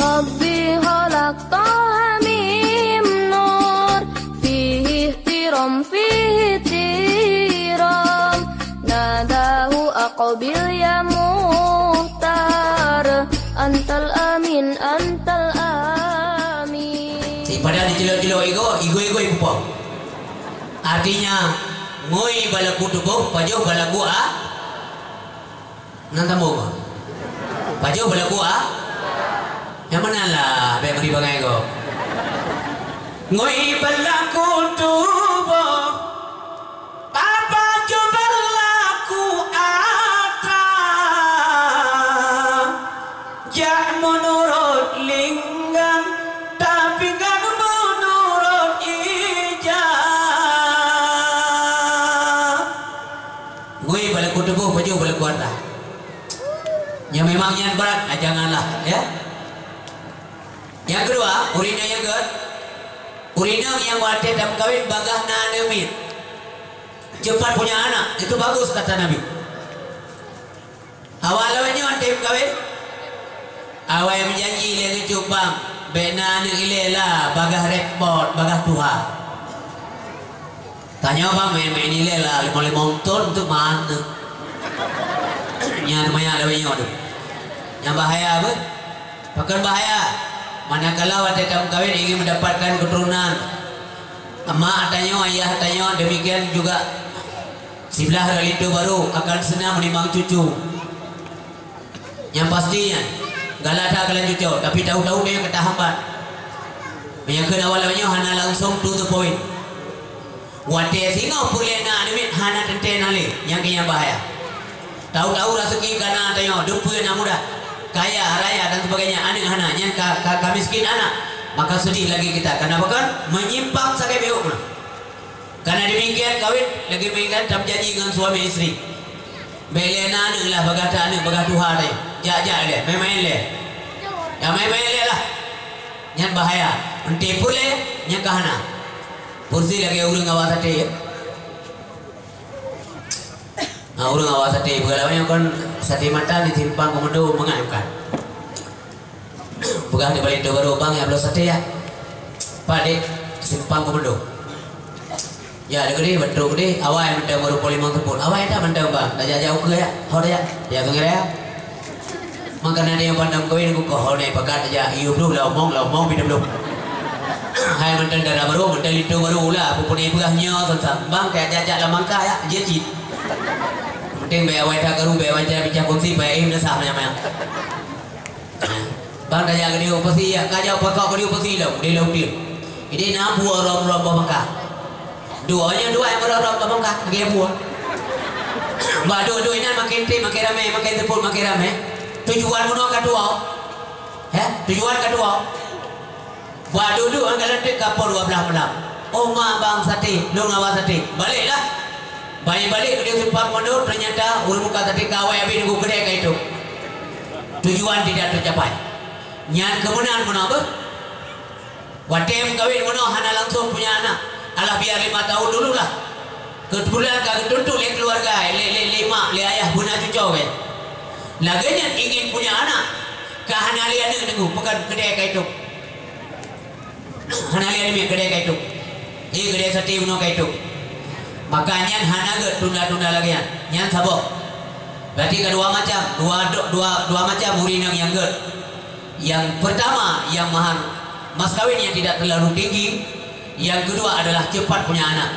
ربي خلق ميم نور فيه احترام فيه احترام ناداه أقبل يا مختار أنت الأمين أنت الأمين. Pada dijelok-jelok ego ibu pom. Artinya ngoi balaku tubuh pajo balaku nanti mau pajo balaku yang mana lah baik beri bagai ego ngoi balaku tubuh apa jo balaku ya menurut linggang tapi kan menurut ijab gue balik kutubuh baju balik kuarta yang memangnya berat janganlah ya. Yang kedua urina yang kedua urina yang wate dalam kawin bagah nanemit cepat punya anak itu bagus kata Nabi. Awalnya wate kawin awal yang menjanji lagi cupang benar ilela bagah repot bagah Tuhan tanya apa main ilela 5 ton untuk mana yang namanya ada banyak tu yang bahaya apa bahkan bahaya manakala wanita dalam kawin ingin mendapatkan keturunan emak tanya ayah tanya demikian juga sebelah hari itu baru akan senang menimbang cucu yang pastinya galak ada kalian cucu tapi tahu-tahu dia yang kata hambat yang awalnya hana langsung to the point wate singa pulena nimit hana tenten ali yang kaya bahaya tahu-tahu rezeki kana tanya dupu yang muda kaya raya dan sebagainya anak hana yang miskin anak maka sedih lagi kita karena bukan menyimpang sakai beuk karena demikian kawin lagi mengikat tam janji dengan suami istri belena anak lah bagata anak bagat Tuhan deh jajak dia main-main le yang main-main le lah yang bahaya ente pule yang kahana kursi lagi urang awas hati urang awas hati begalanya kan sati mata ditimpang komodo mengayukan bukan di balik baru bang ya belum sate ya Pak Dek simpang komodo ya ada gede betul gede awal yang mendang baru polimang tepul awal itu mendang bang dah jauh ke ya hor ya ya tengger ya makanya dia yang pandang kawin aku kohol nih pakat aja iyo belum lah omong belum hai mendang darah baru mendang itu baru lah pupun ibu ahnya tentang bang kayak jajak lah mangka ya jejit mending bawa wajah karu bawa wajah bicara kunci bawa im dah sama yang bang dah jaga dia operasi ya kajau pakau dia operasi lah dia laut dia ini nak buah rom bangka duanya dua yang rom bangka dia buah dua ini makin ramai makin tepul makin ramai tujuan mana kedua tujuan kedua buat duduk anggalan dek kapal 12 malam oma bang sate lu ngawas sate baliklah balik dia simpang mundur ternyata urung muka tadi kawai habis nunggu gede kayak itu tujuan tidak tercapai nyan kemudian mana apa watem kawin mana hana langsung punya anak alah biar 5 tahun dulu lah kebetulan kagak tuntut le keluarga le ayah buna cucu kan laganya ingin punya anak kahana lian nunggu pekan gede kayak itu hana lian mi gede kayak itu ini gede sate bunuh kayak itu makanya hana ge tunda lagi nyan sabok berarti kedua macam dua macam urinang yang ge yang pertama yang mas kawin yang tidak terlalu tinggi yang kedua adalah cepat punya anak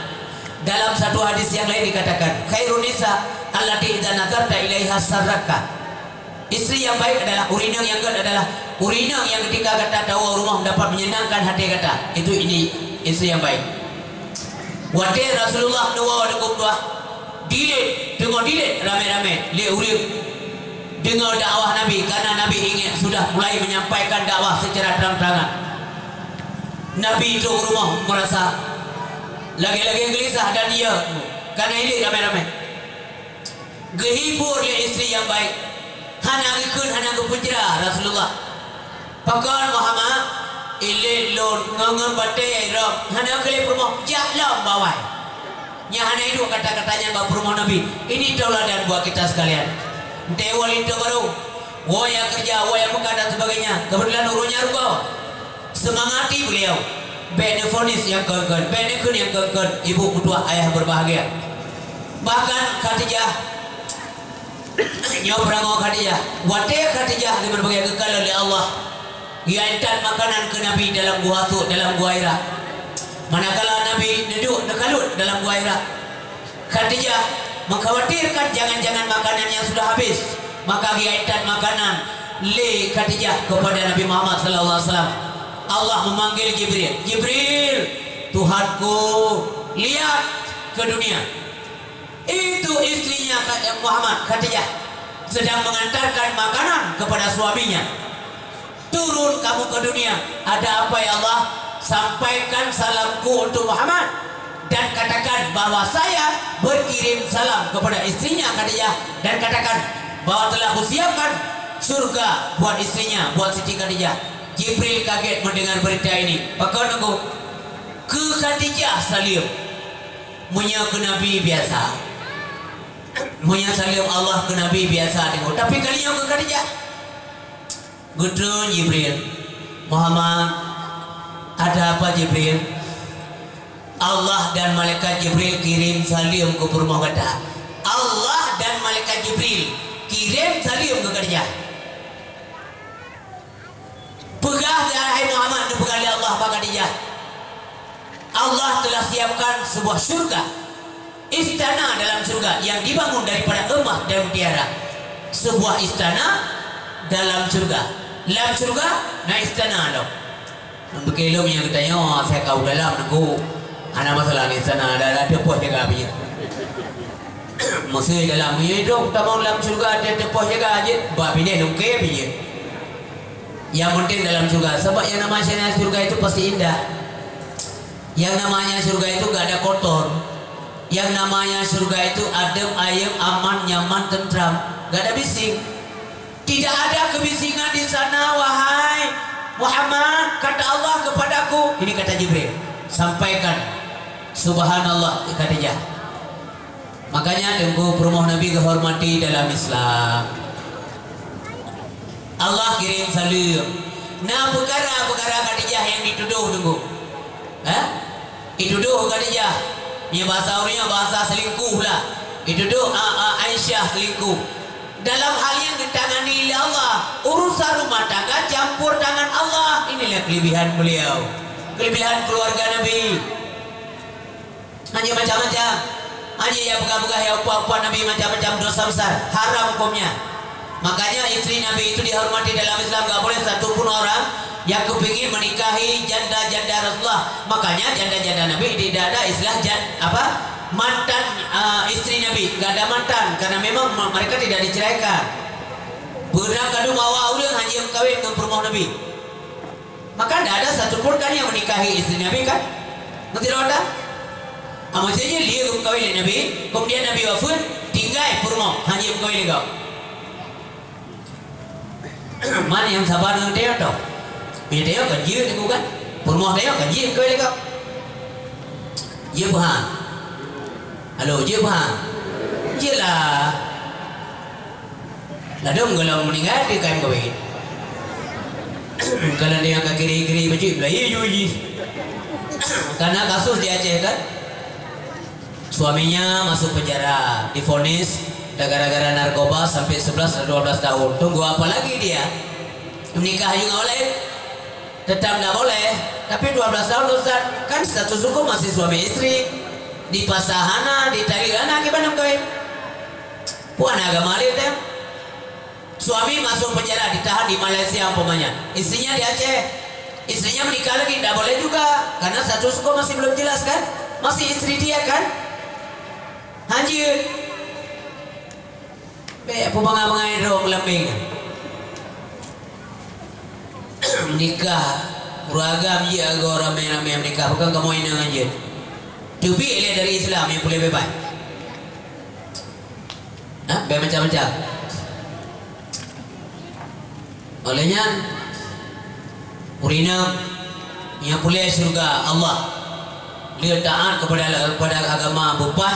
dalam satu hadis yang lain dikatakan khairun nisa allati idza nazarta ilaiha sarraka istri yang baik adalah urinang yang ge adalah urinang yang ketika kata tahu rumah dapat menyenangkan hati kata itu ini istri yang baik. Wate Rasulullah nuwa dekum dua dilit dengar dilit rame-rame le urip dengar dakwah Nabi karena Nabi ingin sudah mulai menyampaikan dakwah secara terang-terangan. Nabi itu rumah merasa lagi-lagi gelisah dan dia karena ini rame-rame gehibur le istri yang baik hana ikun hana kepunjera Rasulullah pakar Muhammad ile lon ngangan batai ram hana kali rumah jahlam bawai nya hana itu kata-katanya bab rumah Nabi ini tauladan buat kita sekalian tewal itu baru yang kerja, yang Mekah dan sebagainya. Kebetulan urunya rukau. Semangati beliau. Benefonis yang kekon, benekun yang kekon, ibu mertua ayah berbahagia. Bahkan Khadijah, nyobrang Khadijah, wate Khadijah di berbagai kekal oleh Allah. Diantar makanan ke Nabi dalam gua tu, dalam gua Hira. Manakala Nabi duduk dekalut dalam gua Hira, Khadijah mengkhawatirkan jangan-jangan makanan yang sudah habis, maka diantar makanan li Khadijah kepada Nabi Muhammad sallallahu alaihi wasallam. Allah memanggil Jibril. Jibril, Tuhanku, lihat ke dunia. Itu istrinya Muhammad, Khadijah, sedang mengantarkan makanan kepada suaminya. Turun kamu ke dunia. Ada apa ya Allah? Sampaikan salamku untuk Muhammad dan katakan bahwa saya berkirim salam kepada istrinya Khadijah, dan katakan bahwa telah kusiapkan surga buat istrinya, buat Siti Khadijah. Jibril kaget mendengar berita ini. Pakau nunggu ke Khadijah salim, munya ke Nabi biasa, munya salim Allah ke Nabi biasa tengok. Tapi kalinya ke Khadijah. Gudrun Jibril, Muhammad, ada apa Jibril? Allah dan malaikat Jibril kirim salim ke rumah kata. Allah dan malaikat Jibril kirim salim ke Khadijah. Pegah hai Muhammad, dipegang oleh Allah pada Khadijah. Allah telah siapkan sebuah surga, istana dalam surga yang dibangun daripada emas dan mutiara. Sebuah istana dalam surga. Dalam surga, na istana dong. Begitu yang katanya, oh, saya kau dalam nunggu. Anak masalah ni istana ada pos jaga punya. Masih dalam ni itu, kita mau dalam surga ada pos jaga aja. Babi ni lungke punya. Yang penting dalam surga, sebab yang namanya surga itu pasti indah. Yang namanya surga itu gak ada kotor. Yang namanya surga itu adem, ayem, aman, nyaman, tentram, gak ada bising. Tidak ada kebisingan di sana, wahai Muhammad, kata Allah kepadaku. Ini kata Jibril, sampaikan subhanallah Khadijah. Makanya tunggu rumah Nabi kehormati dalam Islam. Allah kirim salam. Nah, perkara Khadijah yang dituduh tunggu. Dituduh Khadijah. Ini bahasa orangnya bahasa selingkuh lah. Dituduh Aisyah selingkuh. Dalam hal yang ditangani oleh Allah, urusan rumah tangga campur tangan Allah. Inilah kelebihan beliau, kelebihan keluarga Nabi. Hanya macam-macam, hanya yang pegah-pegah yang puan-puan Nabi, macam-macam dosa besar, haram hukumnya. Makanya istri Nabi itu dihormati dalam Islam. Gak boleh satupun orang yang kepingin menikahi janda-janda Rasulullah. Makanya janda-janda Nabi tidak ada istilah mantan istri Nabi. Gak ada mantan, karena memang mereka tidak diceraikan. Benar kadu mawa orang hanya kawin dengan perempuan Nabi. Maka tidak ada satupun kan yang menikahi istri Nabi kan? Nanti ada. Maksudnya dia kawin dengan Nabi, kemudian Nabi wafat, tinggal perempuan hanya kawin dengan kau. Mana yang sabar dengan dia tau? Bila dia kerja dengan kan? Perempuan dia kerja kawin dengan kau. Ya Tuhan. Halo, je faham? Je lah. Ladung kalau meninggal dia kain kawin. Kalau dia angkat kiri-kiri baju, belaya juji. Karena kasus di Aceh kan, suaminya masuk penjara, divonis gara-gara narkoba sampai 11-12 tahun. Tunggu apa lagi dia? Menikah juga boleh, tetap nggak boleh. Tapi 12 tahun Ustaz, kan status hukum masih suami istri. Di pasahana, di tarigana, gimana kawin? Puan agama dia. Suami masuk penjara, ditahan di Malaysia umpamanya. Istrinya di Aceh. Istrinya menikah lagi, tidak boleh juga. Karena status hukum masih belum jelas kan? Masih istri dia kan? Hanjir. Pemangga-mangai dong lembing. Nikah, beragam ya agak ramai-ramai menikah. Bukan kamu ini aja. Tubi ele dari Islam yang boleh bebas. Macam-macam. Olehnya urina yang boleh surga Allah. Dia taat kepada agama bupah,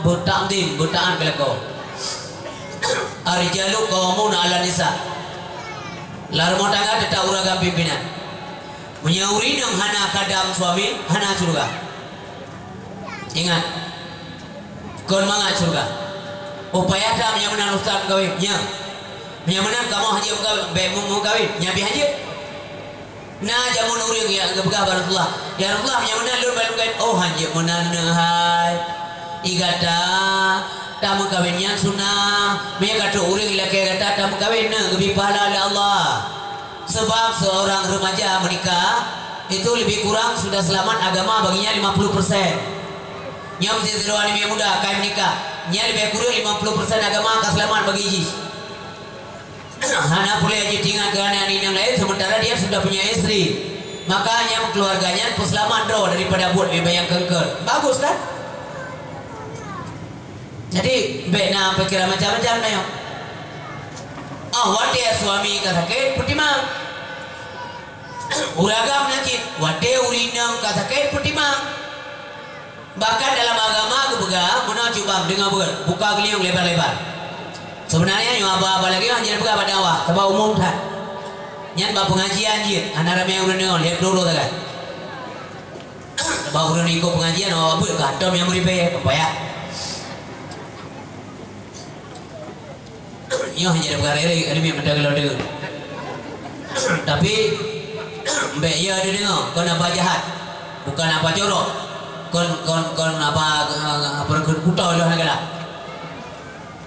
bertakdim, bertaat kepada kau. Ar-rijalu qawwamun 'ala nisa. Lar rumah tangga tetap uragam pimpinan. Menyauri nang hana kadam suami, hana surga. Ingat. Kon mangat surga. Upaya dah menyamanan ustaz kawin, nya. Menyamanan kamu haji mau kawin, nya bi haji. Nah jamun urang ya gebegah Rasulullah. Ya Rasulullah menyamanan lur balung kawin. Oh haji menan hai. Igata tamu kawinnya sunnah. Mereka kata urang ilake kata tamu kawin lebih pahala oleh Allah. Sebab seorang remaja menikah itu lebih kurang sudah selamat agama baginya 50%. Yang seruan yang muda kaya menikah, nya lebih kurang 50% agama akan selamat bagi iji. Hana boleh aja tinggal kerana yang lain sementara dia sudah punya istri. Makanya keluarganya pun selamat draw daripada buat yang kengker. Bagus kan? Jadi bena pikir macam-macam na yun. Wate suami kasakit putimang. Uragam nakit wate urinang kasakit putimang. Bahkan dalam agama kebuka mana coba dengar buka geliung lebar-lebar. Sebenarnya yang apa-apa lagi hanya buka pada awak sebab umum tak. Nyan bab pengajian jit anak ramai urang dengar lihat dulu tak kan. Sebab urang ikut pengajian awak buat katom yang meripe apa ya. Yo hanya buka rere ada yang mendagal ada. Tapi mbak ya ada dengar kau apa jahat bukan apa jorok. Kon apa berkutau loh negara.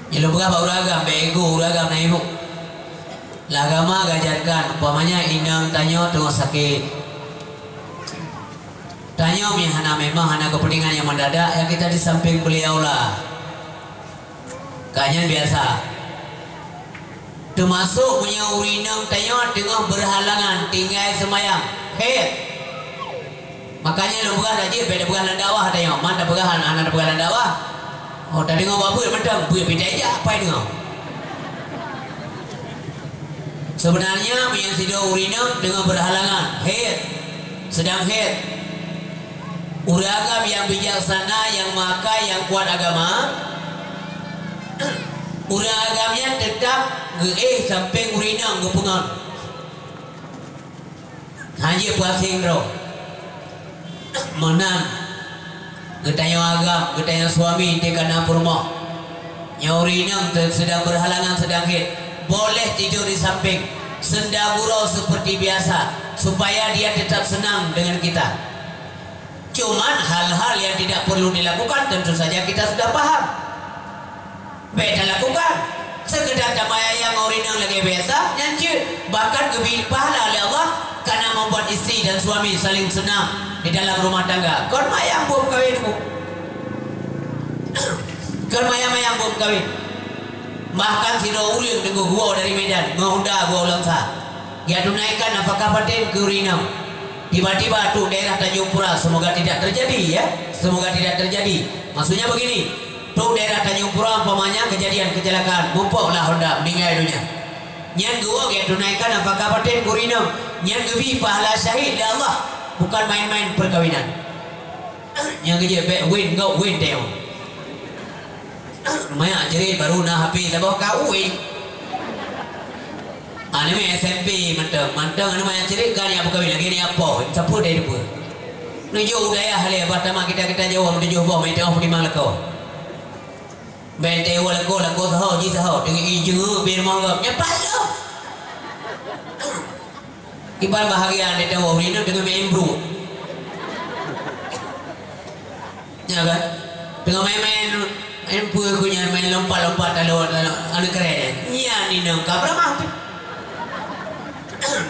Yang lebih apa uragam, bego uragam na ibu. Agama gajarkan, umpamanya inang tanya tengok sakit. Tanya hana memang hana kepentingan yang mendadak yang kita di samping beliau lah. Kayaknya biasa. Termasuk punya urinang tanya tengah berhalangan tinggal semayang. Hei. Makanya lu bukan aja beda bukan dakwah tanya. Mana bukan anak bukan dakwah. Oh tadi ngau apa macam buat beda aja apa ini ngau. Sebenarnya yang tidak urinang dengan berhalangan head sedang head. Uragam yang bijaksana yang maka yang kuat agama. Uragamnya tetap sampai urinang gupungan. Hanya puasing bro. Menang getanya agam, getanya suami di kana rumah nyaurinang sedang berhalangan sedang hid boleh tidur di samping senda gurau seperti biasa supaya dia tetap senang dengan kita. Cuman hal-hal yang tidak perlu dilakukan tentu saja kita sudah paham. Beda lakukan sekedar damai yang ngaurinang lagi biasa nyanyi bahkan lebih pahala oleh Allah karena membuat istri dan suami saling senang di dalam rumah tangga. Kon mayang bom kawinmu. Kon mayang bom kawin. Bahkan si Raul yang tengok gua dari Medan, ngahunda gua ulang sah. Dia tunaikan nafkah paten ke Urinam. Tiba-tiba tuh daerah Tanjung Pura, semoga tidak terjadi ya. Semoga tidak terjadi. Maksudnya begini, tuh daerah Tanjung Pura umpamanya kejadian kecelakaan, mumpuklah Honda meninggal dunia. Nyan gua dia tunaikan nafkah paten ke Urinam. Nyan gebi pahala syahid ya Allah. Bukan main-main perkawinan. Yang kerja win go win teo. Maya jadi baru nak happy sebab kawin. Ane me SMP mantang ane maya jadi kan yang perkawin lagi ni apa? Siapa dia itu? Nuju udaya hale pertama kita jawab menuju bawah mai tengok di mana kau. Bente wala ko sahau ji sahau dengan ijeng bir mangap nyapat lo. Ibarat bahagia di tahu ini dengan main bro, ya kan? Dengan main punya main lompat kalau anu keren, iya ni nang kabra mah,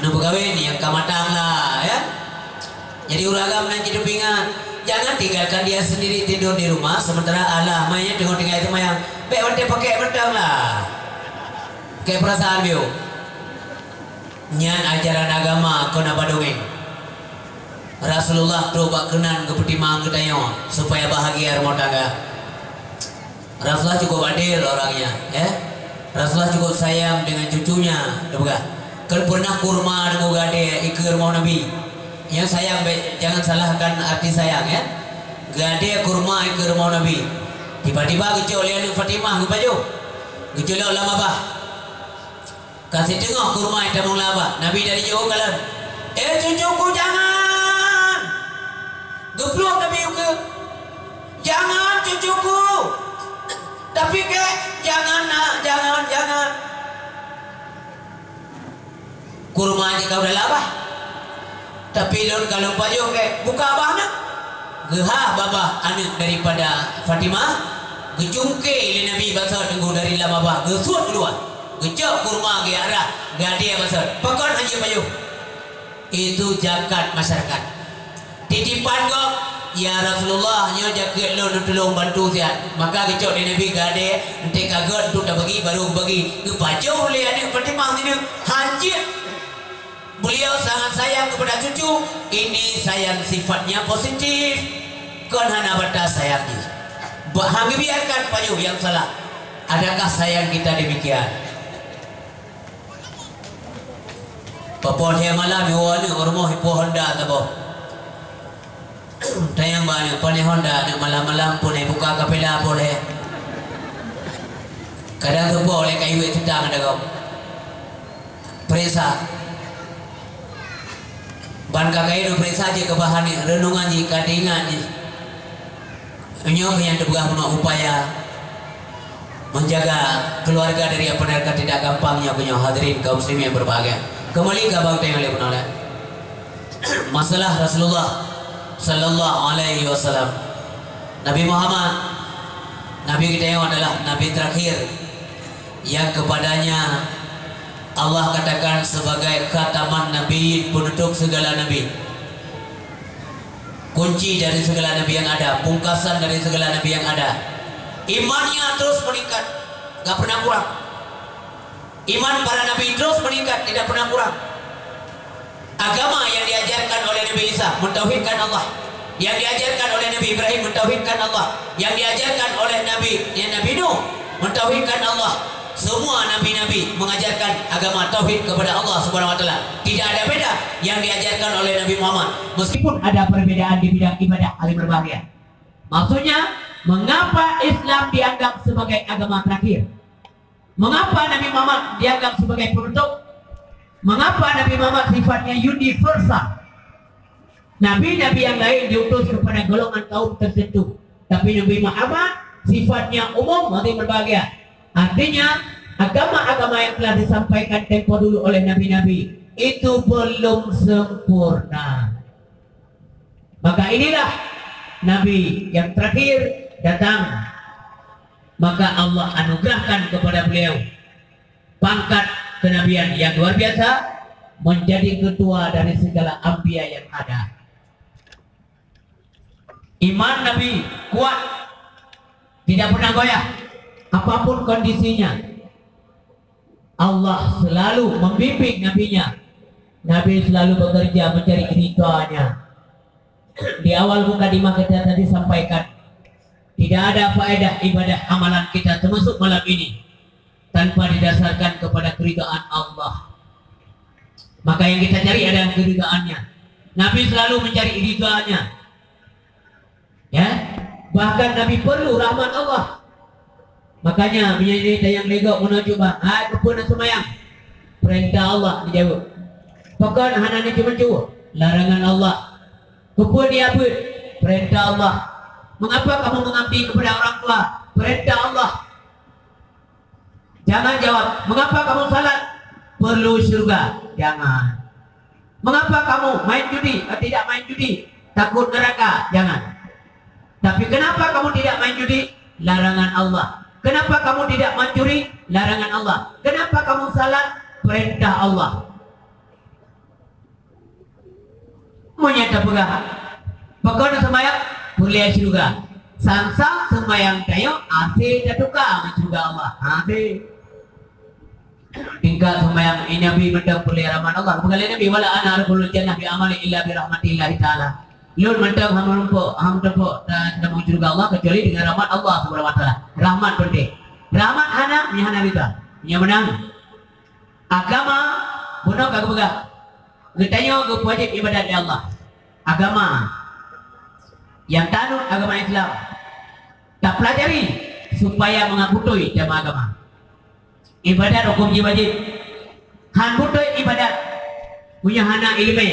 nang pegawai ni yang kamatang lah, ya. Jadi uragam nanti dipingat, jangan tinggalkan dia sendiri tidur di rumah sementara Allah mainnya tengok-tengok itu mayang, wante pakai bentang lah, kayak perasaan bio. Nyan ajaran agama kena badongeng. Rasulullah coba kenan ke petimang kedayo supaya bahagia rumah tangga. Rasulullah cukup adil orangnya, ya. Rasulullah cukup sayang dengan cucunya, bukan? Kalau pernah kurma dengan gade ikut rumah Nabi. Yang sayang jangan salahkan arti sayang ya. Gade kurma ikut rumah Nabi. Tiba-tiba kecil lihat Fatimah ke baju. Gejolak lama bah. Kasih tengok kurma yang tamang laba. Nabi dari jauh kalan. Cucuku jangan. Geblok Nabi ke. Jangan cucuku. Tapi ke jangan nak, jangan. Kurma aja kau dah laba. Tapi don kalau pajo ke buka abah nak. Geha babah anak daripada Fatimah. Gejungke ile Nabi basar tunggu dari lama bah. Gesut keluar. Gejok kurma ke arah gadia basar. Pakon aja pajo. Itu zakat masyarakat. Titipan kok, ya Rasulullah, nyo jaket lo tolong bantu siat. Maka gejok di Nabi gade, ente kaget tu dah bagi baru bagi. Kepajo oleh anak Fatimah ni hancur. Beliau sangat sayang kepada cucu. Ini sayang sifatnya positif. Kon hana batas sayangnya. Hang biarkan payo yang salah. Adakah sayang kita demikian? Papon dia malam ni ormo hipo Honda tabo. Tayang banyak pone Honda nak malam-malam pun buka kapela boleh. Kadang tu boleh kayu sedang ada kau. Perisa. Ban kakai itu perisa je ke bahan ni renungan je kadingan je. Nyo yang terbuka punya upaya menjaga keluarga dari apa mereka tidak gampangnya punya hadirin kaum muslimin yang berbahagia. Kembali ke abang tengok oleh penolak masalah Rasulullah sallallahu alaihi wasallam. Nabi Muhammad, Nabi kita yang adalah Nabi terakhir yang kepadanya Allah katakan sebagai khataman Nabi, penutup segala Nabi, kunci dari segala Nabi yang ada, pungkasan dari segala Nabi yang ada. Imannya terus meningkat, gak pernah kurang. Iman para Nabi terus meningkat, tidak pernah kurang. Agama yang diajarkan oleh Nabi Isa mentauhidkan Allah, yang diajarkan oleh Nabi Ibrahim mentauhidkan Allah, yang diajarkan oleh Nabi Nuh mentauhidkan Allah. Semua nabi-nabi mengajarkan agama tauhid kepada Allah Subhanahu wa taala. Tidak ada beda yang diajarkan oleh Nabi Muhammad. Meskipun ada perbedaan di bidang ibadah paling berbahagia. Maksudnya, mengapa Islam dianggap sebagai agama terakhir? Mengapa Nabi Muhammad dianggap sebagai penutup? Mengapa Nabi Muhammad sifatnya universal? Nabi-nabi yang lain diutus kepada golongan kaum tertentu, tapi Nabi Muhammad sifatnya umum, paling berbahagia. Artinya agama-agama yang telah disampaikan tempo dulu oleh nabi-nabi itu belum sempurna. Maka inilah nabi yang terakhir datang. Maka Allah anugerahkan kepada beliau pangkat kenabian yang luar biasa, menjadi ketua dari segala anbiya yang ada. Iman Nabi kuat, tidak pernah goyah. Apapun kondisinya, Allah selalu membimbing nabinya. Nabi selalu bekerja mencari keridhaannya. Di awal mukadimah kita tadi sampaikan, tidak ada faedah ibadah amalan kita termasuk malam ini tanpa didasarkan kepada keridhaan Allah. Maka yang kita cari adalah keridhaannya. Nabi selalu mencari keridhaannya. Ya, bahkan Nabi perlu rahmat Allah. Makanya menjadi yang legok menuju bang, kepun semayang. Perintah Allah dijawab. Pakan hana ni cuma cuba. Larangan Allah. Kepun diabut. Perintah Allah. Mengapa kamu mengabdi kepada orang tua? Perintah Allah. Jangan jawab. Mengapa kamu salat? Perlu syurga. Jangan. Mengapa kamu main judi? Tidak main judi. Takut neraka. Jangan. Tapi kenapa kamu tidak main judi? Larangan Allah. Kenapa kamu tidak mencuri? Larangan Allah. Kenapa kamu salat? Perintah Allah. Menyata pegang. Pokoknya semayang boleh syurga. Sang-sang semayang tayo asih jatuhkan syurga Allah. Asih. Tinggal semayang ini Nabi mendak boleh rahmat Allah. Bukan Nabi wala ana arbul jannah bi amali illa bi rahmatillahi taala. Lun mendak ham tepuk dan syurga Allah kecuali dengan rahmat Allah Subhanahu wa taala. Rahmat penting. Rahmat hana nyahana kita. Nya menang. Agama bunuh kagak pegang. Getanya ke wajib ibadat di Allah. Agama yang tanut agama Islam tak pelajari supaya mengakutui jamaah agama. ibadat hukum wajib. Han putoi ibadat punya hana ilmu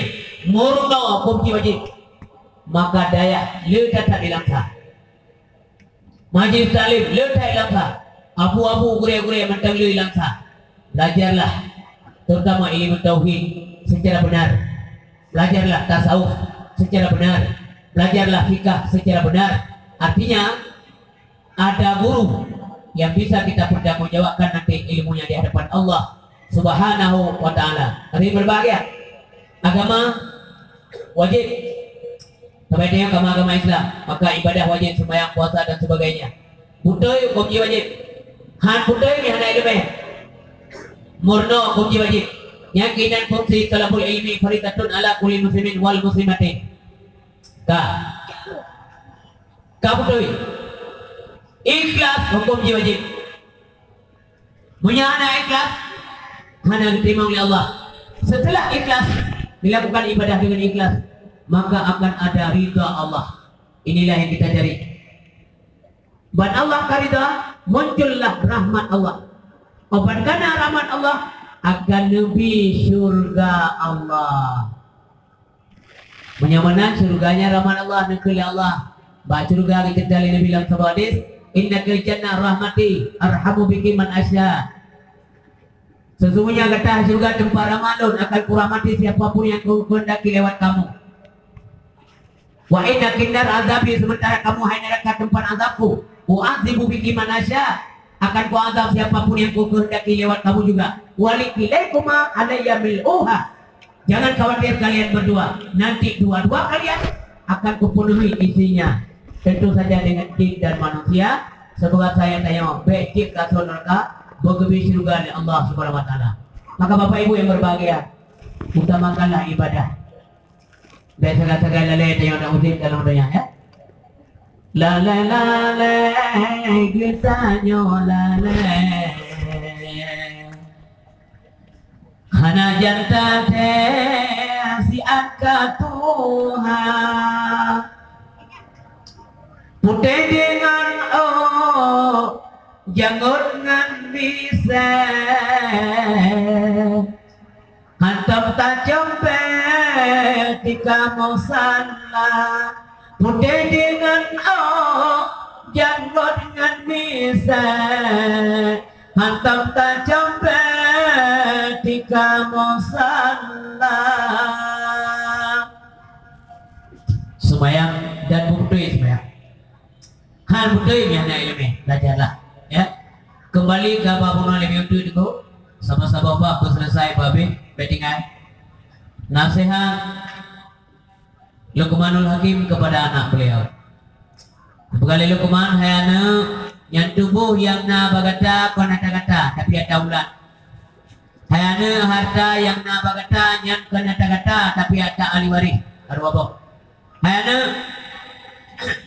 murno hukum wajib. Maka daya letak di langkah. Majlis talim letak di langkah. Abu-abu gure-gure mentang lu langkah. Belajarlah terutama ilmu tauhid secara benar. Belajarlah tasawuf secara benar. Belajarlah fikah secara benar. Artinya ada guru yang bisa kita pertanggungjawabkan nanti ilmunya di hadapan Allah Subhanahu wa ta'ala. Tapi berbahagia agama wajib sebaiknya agama Islam, maka ibadah wajib, sembahyang, puasa dan sebagainya. Budaya hukum wajib. Han budaya ni hana ilmu. Murno hukum wajib. Yakinan fungsi talabul ilmi faridatun ala kulli muslimin wal muslimatin. Ka budaya. Ikhlas hukum wajib. Punya hana ikhlas hana diterima oleh Allah. Setelah ikhlas dilakukan ibadah dengan ikhlas, maka akan ada ridha Allah. Inilah yang kita cari. Ban Allah karida muncullah rahmat Allah. Obat karena rahmat Allah akan lebih surga Allah. Menyamana surganya rahmat Allah negeri Allah. Ba surga kita Nabi bilang sabadis, innakal jannah rahmati arhamu biki man asya. Sesungguhnya kata surga tempat Ramadan akan kurahmati siapapun yang kehendaki lewat kamu. Wa inna kindar azabi, sementara kamu hai neraka tempat azabku. U'adzibu biki man asya, akan ku azab siapapun yang ku kehendaki lewat kamu juga. Walikilaikuma alayya mil'uha. Jangan khawatir kalian berdua, nanti dua-dua kalian akan kupenuhi isinya. Tentu saja dengan jin dan manusia. Semoga saya tanya becik kasur neraka bergebi surga oleh Allah Subhanahu wa ta'ala. Maka Bapak Ibu yang berbahagia, utamakanlah ibadah. Dan segala-segala lain yang nak uzim dalam dunia ya. La la la la kita nyola la. Hana janta te si angka Tuhan. Putih dengan jangan ngan bisa hantam tak jompe tika mau sana. Putih dengan jangan ngan bisa hantam tak jompe tika mau sana. Sembahyang dan bukti sembahyang. Hal budaya yang ada ilmu, belajarlah. Ya, kembali ke apa pun lebih untuk itu, sama-sama Bapak selesai babi, betingan. Nasihat Luqmanul Hakim kepada anak beliau. Bekali Luqman, hai anak, yang tubuh yang na bagata kau kata-kata, tapi ada ulat. Hai anak, harta yang na bagata yang kena kata, tapi ada ahli waris. Arwah. Hai anak,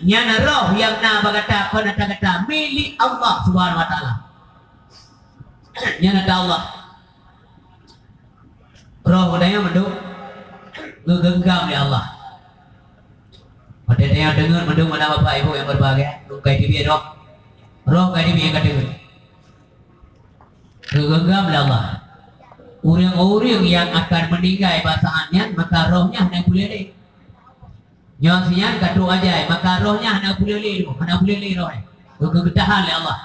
nyana roh yang na bagata kau kata milik Allah Subhanahu wa ta'ala. Nyana Allah. Roh budaya menduk gegenggam oleh Allah. Pada yang dengar menduk mana Bapak Ibu yang berbahagia, kai di roh. Roh kai di yang kadang. Gegenggam oleh Allah. Orang-orang yang akan meninggal bahasaannya, maka rohnya hanya boleh deh. Nyongsinya kadu aja, maka rohnya hanya boleh liru, rohnya. Kegetahan oleh Allah.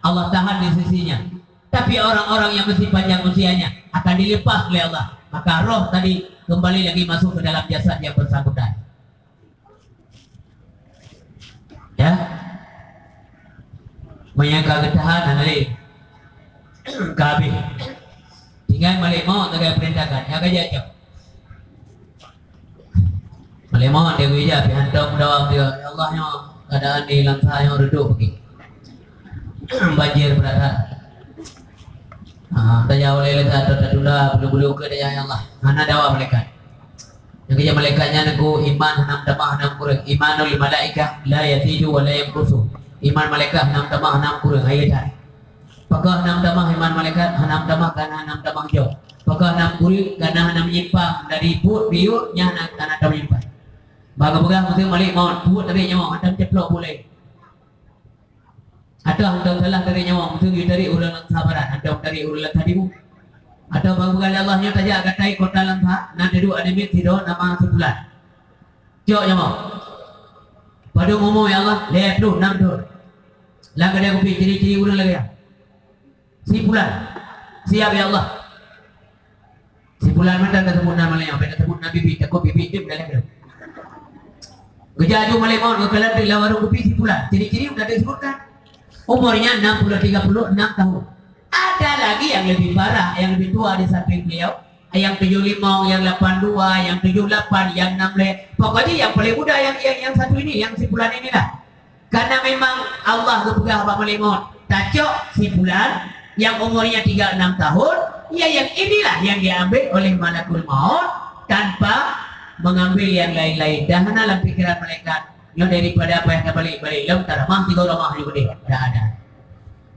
Allah tahan di sisinya. Tapi orang-orang yang masih panjang usianya akan dilepas oleh Allah. Maka roh tadi kembali lagi masuk ke dalam jasad yang bersangkutan. Ya, banyak kegetahan dari kabi. Tinggal balik mau tegak perintahkan, ya kerja jauh. Malemah dia bija pihantam dawam dia. Ya Allah nya keadaan di langsa yang redup pergi. Banjir berada. Tanya oleh lekat tertunda bulu-bulu ke dia ya Allah. Hana dawa malaikat. Yang kerja malaikatnya naku iman hanam tamah hanam kurang. Imanul malaikah la yazidu wa la yanqusu. Iman malaikat hanam tamah hanam kurang. Ayat. Pakah hanam tamah iman malaikat hanam tamah kana hanam tamah jauh. Pakah hanam kurang kana hanam nyimpang dari put biutnya hanam tanah tam nyimpang. Baga-baga mesti malik mau buat tapi nyawa hantam ceplok boleh. Atau anda salah dari nyawa itu dari urulan sabaran, anda dari urulan tadimu. Atau bang bukan Allahnya saja agak naik kota lantah, nanti dua ademit tidur nama sebulan. Cok nyawa. Pada ngomong ya Allah, lihat dulu, nam dulu. Laga dia kopi ciri-ciri ulang lagi ya. Si bulan, siap ya Allah. Si bulan mana ketemu nama lain, apa ketemu Nabi bibit, aku bibit dia dalam dia. Gejaju malemon, kekalan di lawarung kopi si bulan. Ciri-ciri sudah disebutkan. Umurnya 60-36 tahun. Ada lagi yang lebih parah, yang lebih tua di samping beliau. Yang 75, yang 82, yang 78, yang 65. Pokoknya yang paling muda yang satu ini, yang si bulan inilah. Karena memang Allah berpegang Pak Malimon. Tacok si bulan yang umurnya 36 tahun, ya yang inilah yang diambil oleh malakul maut tanpa mengambil yang lain-lain. Dah dalam pikiran malaikat. Yang daripada apa yang balik-balik lemtar mah tiga orang juga deh. Dah ada.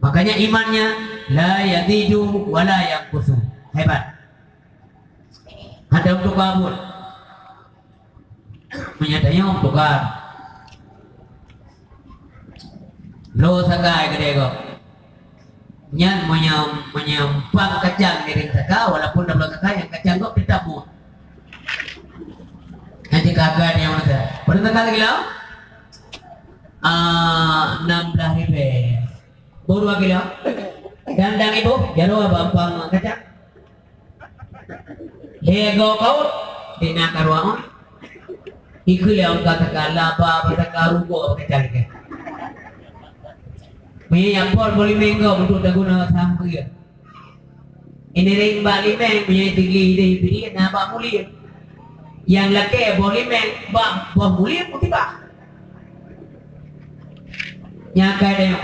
Makanya imannya la yazidu wa la yanqusu. Hebat. Ada untuk kabur. Menyatanya untuk kabur. Lo sakai gede kok. Nyan menyempang kacang miring saka walaupun double saka yang kacang kok tetap mu. Nanti kagak yang mana? Pada tanggal kilo 16.000. Baru 2 kilo. Dandang ibu, jaro bampang kacang. Lego kau di nakaruang. Ikut yang kata kalapa pada karugo kacang ke. Punya pol boleh menggo untuk daguna sampai. Ini ring balik meng punya tinggi di biri nama mulia. Yang laki boleh meng bang mulia putih bah. Nyaka deh.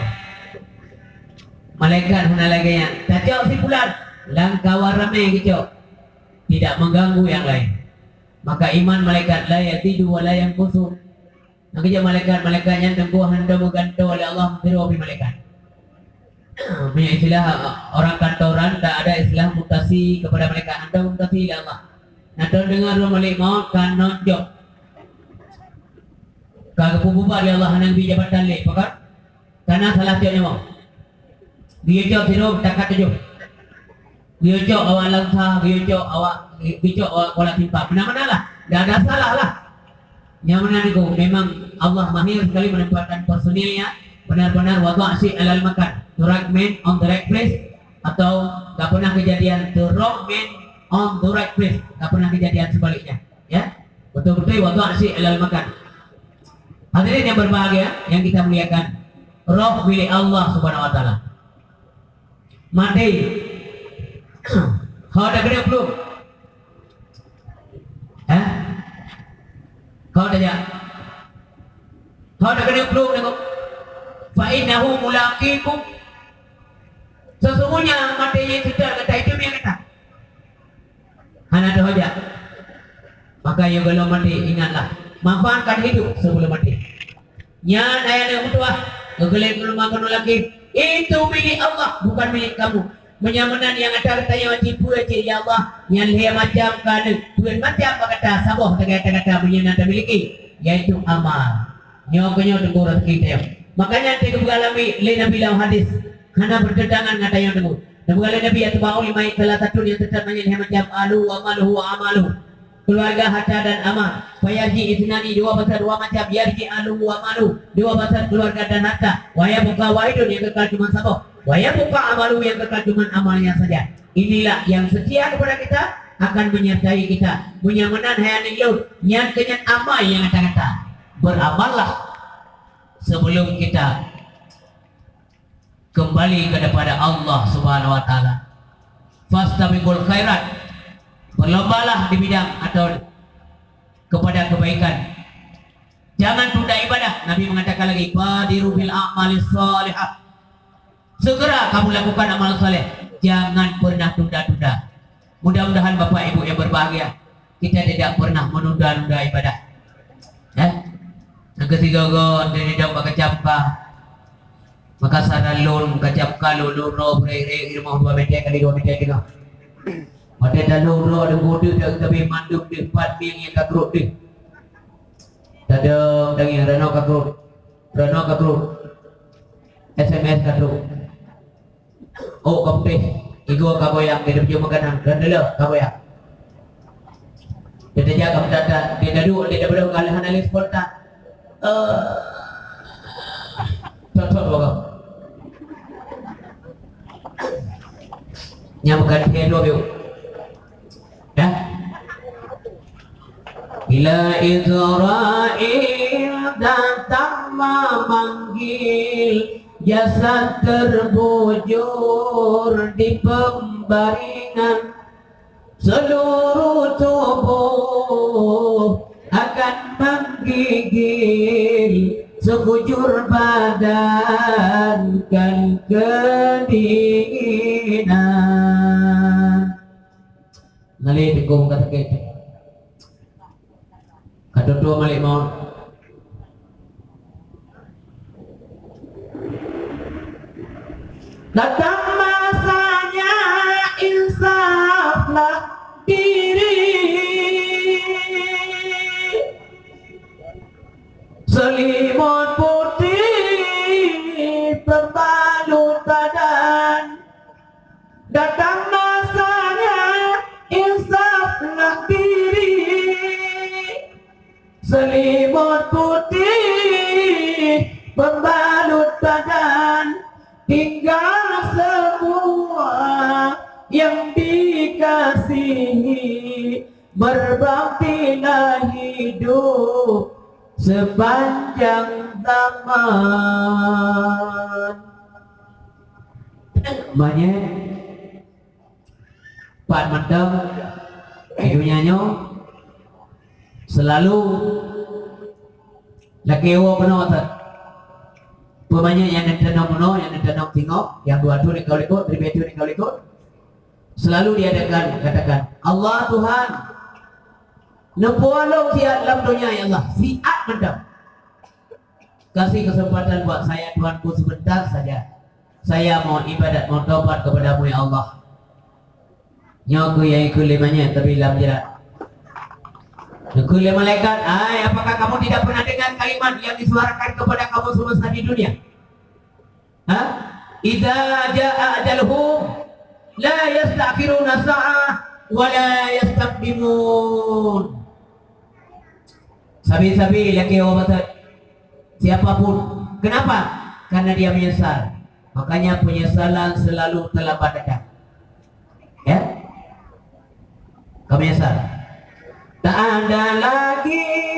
Malaikat huna lagi yang tajau si bulan langkah warame gitu. Tidak mengganggu yang lain. Maka iman malaikat la yatidu wa la yanqusu. Makanya malaikat-malaikatnya tengguhan dan ganto oleh Allah menyerupai malaikat. Punya istilah orang kantoran, tak ada istilah mutasi kepada mereka. Anda mutasi oleh Allah. Nanti dengar malik maut kan nonjok. Kagak bubar ya Allah nang bi jabatan le, pakar. Karena salah tiapnya mau. Dia jauh tiru takat tujuh. Dia jauh awak langsa, dia jauh awak kola timpa. Mana-mana lah, tidak ada salah lah. Yang mana itu memang Allah mahir sekali menempatkan personilnya benar-benar wada'si alal makan, the right man on the right place, atau tak pernah kejadian the wrong man on the right place, tak pernah kejadian sebaliknya, ya betul-betul wada'si alal makan. Hadirin yang berbahagia yang kita muliakan, roh milik Allah Subhanahu Wa Taala. Mati, kau ada kena belum? Kau dah ya? Kau dah kena peluk tengok. Fa'innahu mulaqikum. Sesungguhnya matinya sudah kata itu yang kata. Hana dah aja. Maka yang kalau mati ingatlah, manfaatkan hidup sebelum mati. Nyan ayah yang mutuah, kegelai kelemakan lagi. Itu milik Allah, bukan milik kamu. Menyamanan yang ada katanya wajib buat ya Allah yang dia macam kan buat macam kata saboh kata punya nanda miliki yaitu amal nyokonyo tenggurat kita. Makanya tidak mengalami lena bilang hadis karena bertentangan kata yang tenggur. Dan mengalami Nabi atau bau lima salah satu yang tetap menjadi macam alu amalu amalu keluarga harta dan amal. Wayarji isnani dua besar dua macam yarji alu amalu dua besar keluarga dan harta. Waya buka wahidun yang kekal cuma saboh. Waya buka amalu yang kekal cuma amalnya saja. Inilah yang setia kepada kita akan menyertai kita. Menyamanan hayaning laut yang kenyan amal yang kata-kata. Beramallah sebelum kita kembali kepada Allah Subhanahu Wa Taala. Fastabiqul khairat. Berlombalah di bidang atau kepada kebaikan. Jangan tunda ibadah. Nabi mengatakan lagi, "Fadiru bil a'malis shalihah." Segera kamu lakukan amal saleh. Jangan pernah tunda-tunda. Mudah-mudahan Bapak Ibu yang berbahagia, kita tidak pernah menunda-nunda ibadah. Ya. Yang ketiga dari dong bakacapka. Maka saralun kacapka lulu bre rumah 2 meter kali 2 meter juga. Ada dalu ada bodoh dan tapi manduk di 4 mil yang kagruk di. Tadong yang rano kagruk. SMS kadro. Oh kamu igo kaboyang dia punya makanan dan dulu kaboyang. Dia jaga data dia dadu dia baru kalahan alis porta. Tuh bawa. Nyamkan hello biu. Dah. Bila Israel datang memanggil, jasad terbujur di pembaringan, seluruh tubuh akan menggigil, sekujur badan kan kedinginan. Nali dikung kata kita. Kado dua malik mau. Datang masanya insaflah diri, selimut putih pembalut badan. Datang masanya insaflah diri, selimut putih pembalut badan. Tinggal semua yang dikasihi, berbaktilah hidup sepanjang zaman. Banyak Pak Mantap hidupnya selalu lagi penonton. Pemanya yang ditanam mono, yang ditanam tengok, yang dua tu kau ikut, ribetu kau ikut. Selalu diadakan katakan Allah Tuhan. Nepolong siap dalam dunia ya Allah. Siap mendam. Kasih kesempatan buat saya Tuhanku sebentar saja. Saya mau ibadat, mau taubat kepadamu ya Allah. Nyaku yang ikut limanya tapi lam jerat. Kuliah malaikat, apakah kamu tidak pernah dengar kalimat yang disuarakan kepada kamu semesta di dunia? Idza jaa ajaluhum la yastakhiruna sa'ah wa la yastaqdimun. Sabi-sabi laki orang siapapun. Kenapa? Karena dia menyesal. Makanya penyesalan selalu terlambat datang. Ya? Kau menyesal. Tak ada lagi